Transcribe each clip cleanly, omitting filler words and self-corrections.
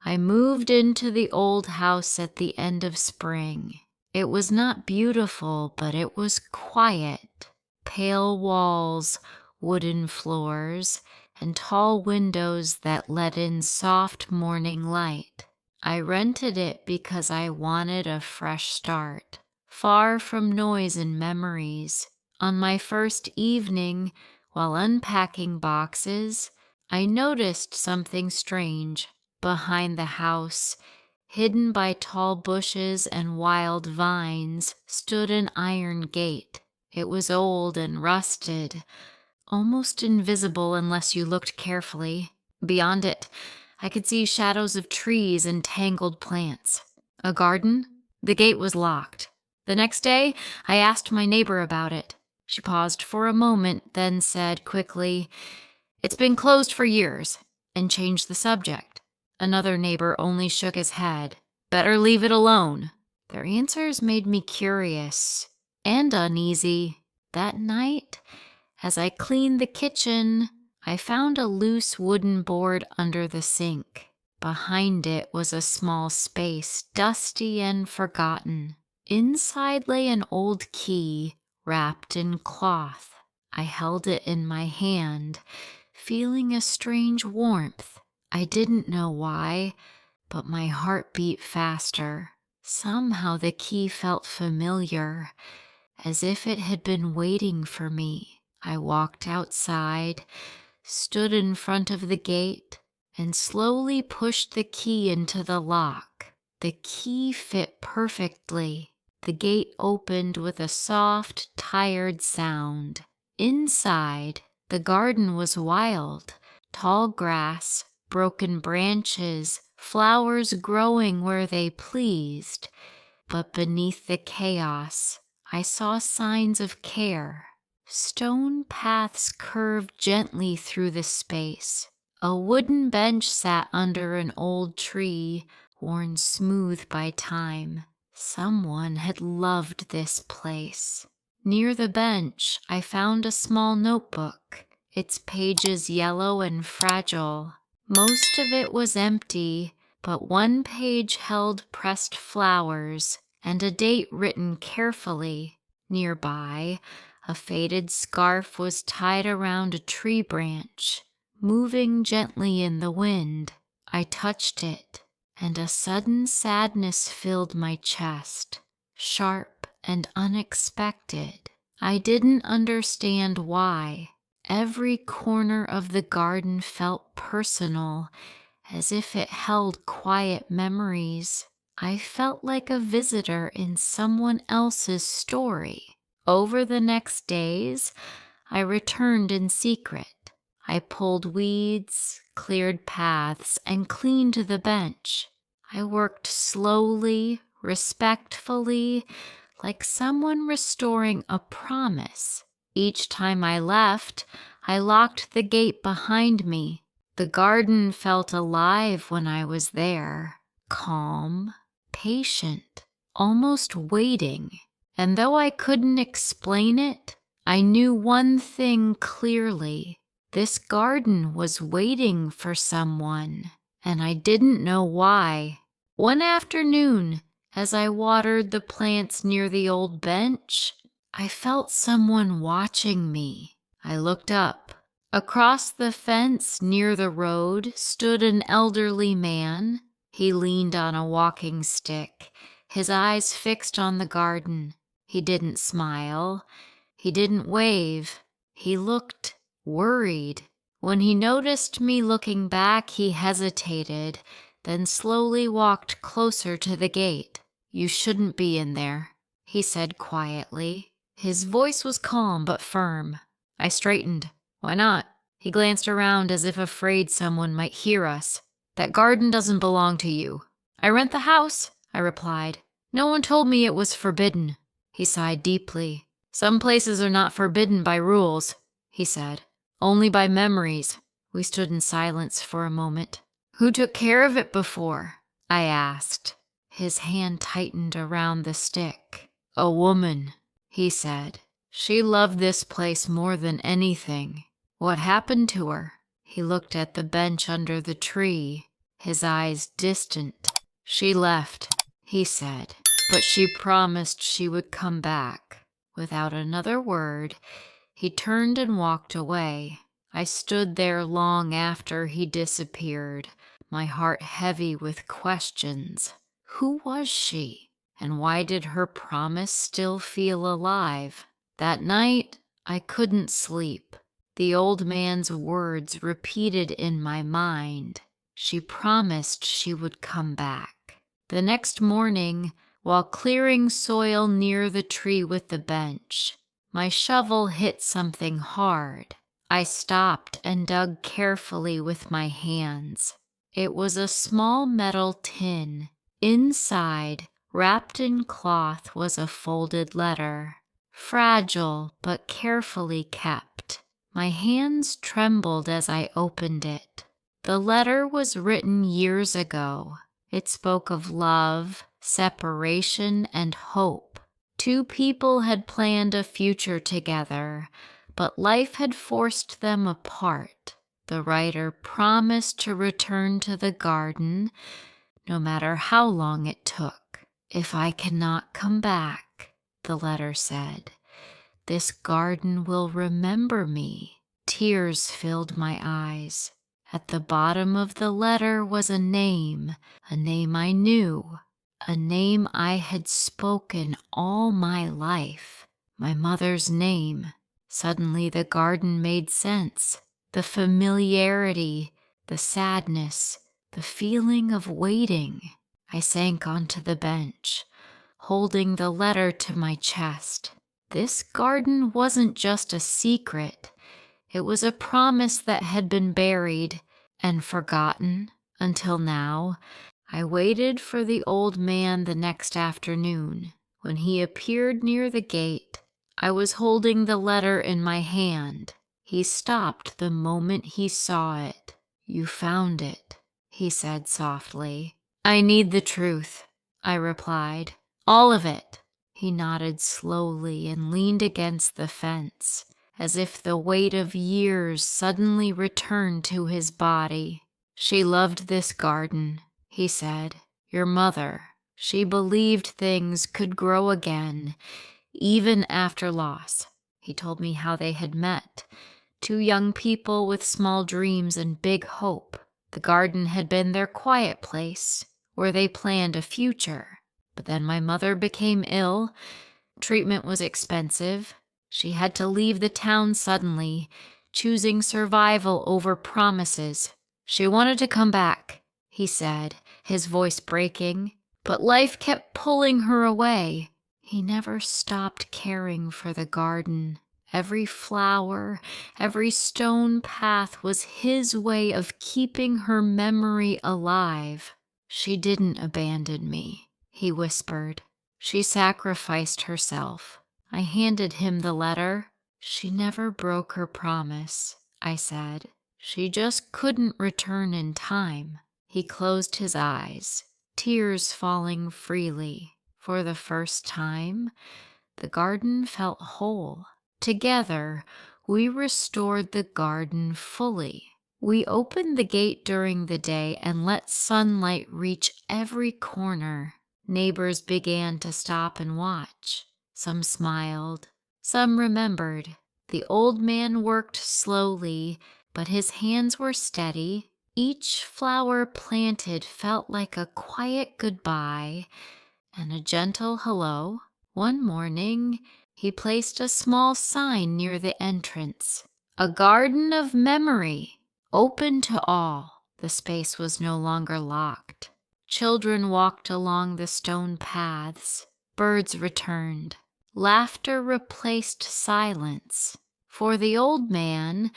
I moved into the old house at the end of spring. It was not beautiful, but it was quiet. Pale walls, wooden floors, and tall windows that let in soft morning light. I rented it because I wanted a fresh start, far from noise and memories. On my first evening, while unpacking boxes, I noticed something strange. Behind the house, hidden by tall bushes and wild vines, stood an iron gate. It was old and rusted, almost invisible unless you looked carefully. Beyond it, I could see shadows of trees and tangled plants. A garden? The gate was locked. The next day, I asked my neighbor about it. She paused for a moment, then said quickly, "It's been closed for years," and changed the subject. Another neighbor only shook his head. "Better leave it alone." Their answers made me curious and uneasy. That night, as I cleaned the kitchen, I found a loose wooden board under the sink. Behind it was a small space, dusty and forgotten. Inside lay an old key, wrapped in cloth. I held it in my hand, feeling a strange warmth. I didn't know why, but my heart beat faster. Somehow the key felt familiar, as if it had been waiting for me. I walked outside, stood in front of the gate, and slowly pushed the key into the lock. The key fit perfectly. The gate opened with a soft, tired sound. Inside, the garden was wild. Tall grass, broken branches, flowers growing where they pleased. But beneath the chaos, I saw signs of care. Stone paths curved gently through the space. A wooden bench sat under an old tree, worn smooth by time. Someone had loved this place. Near the bench, I found a small notebook, its pages yellow and fragile. Most of it was empty, but one page held pressed flowers and a date written carefully. Nearby, a faded scarf was tied around a tree branch, moving gently in the wind. I touched it, and a sudden sadness filled my chest, sharp and unexpected. I didn't understand why. Every corner of the garden felt personal, as if it held quiet memories. I felt like a visitor in someone else's story. Over the next days, I returned in secret. I pulled weeds, cleared paths, and cleaned the bench. I worked slowly, respectfully, like someone restoring a promise. Each time I left, I locked the gate behind me. The garden felt alive when I was there, calm, patient, almost waiting. And though I couldn't explain it, I knew one thing clearly. This garden was waiting for someone, and I didn't know why. One afternoon, as I watered the plants near the old bench, I felt someone watching me. I looked up. Across the fence near the road stood an elderly man. He leaned on a walking stick, his eyes fixed on the garden. He didn't smile. He didn't wave. He looked worried. When he noticed me looking back, he hesitated, then slowly walked closer to the gate. "You shouldn't be in there," he said quietly. His voice was calm but firm. I straightened. "Why not?" He glanced around as if afraid someone might hear us. "That garden doesn't belong to you." "I rent the house," I replied. "No one told me it was forbidden." He sighed deeply. "Some places are not forbidden by rules," he said. "Only by memories." We stood in silence for a moment. "Who took care of it before?" I asked. His hand tightened around the stick. "A woman," he said. "She loved this place more than anything." "What happened to her?" He looked at the bench under the tree. his eyes distant. "She left," he said, "but she promised she would come back." Without another word, he turned and walked away. I stood there long after he disappeared, my heart heavy with questions. Who was she? And why did her promise still feel alive? That night, I couldn't sleep. The old man's words repeated in my mind. She promised she would come back. The next morning, while clearing soil near the tree with the bench, my shovel hit something hard. I stopped and dug carefully with my hands. It was a small metal tin. Inside, wrapped in cloth, was a folded letter, fragile but carefully kept. My hands trembled as I opened it. The letter was written years ago. It spoke of love, separation, and hope. Two people had planned a future together, but life had forced them apart. The writer promised to return to the garden, no matter how long it took. "If I cannot come back," the letter said, "this garden will remember me." Tears filled my eyes. At the bottom of the letter was a name I knew, a name I had spoken all my life, my mother's name. Suddenly the garden made sense. The familiarity, the sadness, the feeling of waiting. I sank onto the bench, holding the letter to my chest. This garden wasn't just a secret. It was a promise that had been buried and forgotten until now. I waited for the old man the next afternoon. When he appeared near the gate, I was holding the letter in my hand. He stopped the moment he saw it. "You found it," he said softly. "I need the truth," I replied. "All of it." He nodded slowly and leaned against the fence, as if the weight of years suddenly returned to his body. "She loved this garden," he said. "Your mother. She believed things could grow again, even after loss." He told me how they had met. Two young people with small dreams and big hope. The garden had been their quiet place, where they planned a future. But then my mother became ill. Treatment was expensive. She had to leave the town suddenly, choosing survival over promises. "She wanted to come back," he said, his voice breaking, "but life kept pulling her away." He never stopped caring for the garden. Every flower, every stone path was his way of keeping her memory alive. "She didn't abandon me," he whispered. "She sacrificed herself." I handed him the letter. "She never broke her promise," I said. "She just couldn't return in time." He closed his eyes, tears falling freely. For the first time, the garden felt whole. Together, we restored the garden fully. We opened the gate during the day and let sunlight reach every corner. Neighbors began to stop and watch. Some smiled, some remembered. The old man worked slowly, but his hands were steady. Each flower planted felt like a quiet goodbye and a gentle hello. One morning, he placed a small sign near the entrance. "A garden of memory, open to all." The space was no longer locked. Children walked along the stone paths. Birds returned. Laughter replaced silence. For the old man,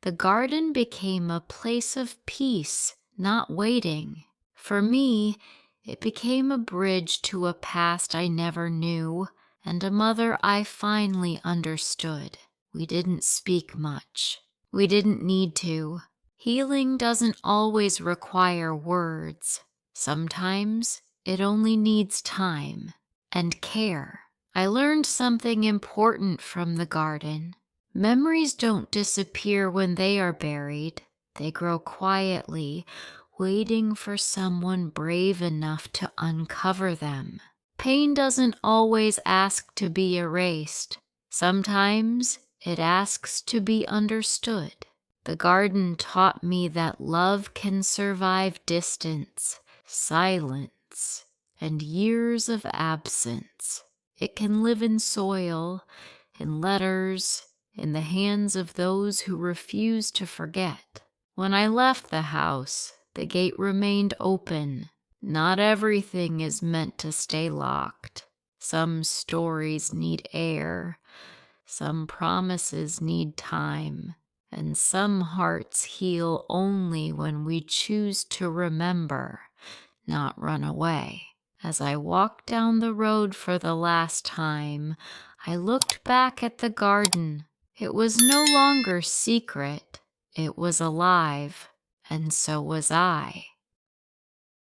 the garden became a place of peace, not waiting. For me, it became a bridge to a past I never knew, and a mother I finally understood. We didn't speak much. We didn't need to. Healing doesn't always require words. Sometimes it only needs time and care. I learned something important from the garden. Memories don't disappear when they are buried. They grow quietly, waiting for someone brave enough to uncover them. Pain doesn't always ask to be erased. Sometimes it asks to be understood. The garden taught me that love can survive distance, silence, and years of absence. It can live in soil, in letters, in the hands of those who refuse to forget. When I left the house, the gate remained open. Not everything is meant to stay locked. Some stories need air, some promises need time, and some hearts heal only when we choose to remember, not run away. As I walked down the road for the last time, I looked back at the garden. It was no longer secret. It was alive, and so was I.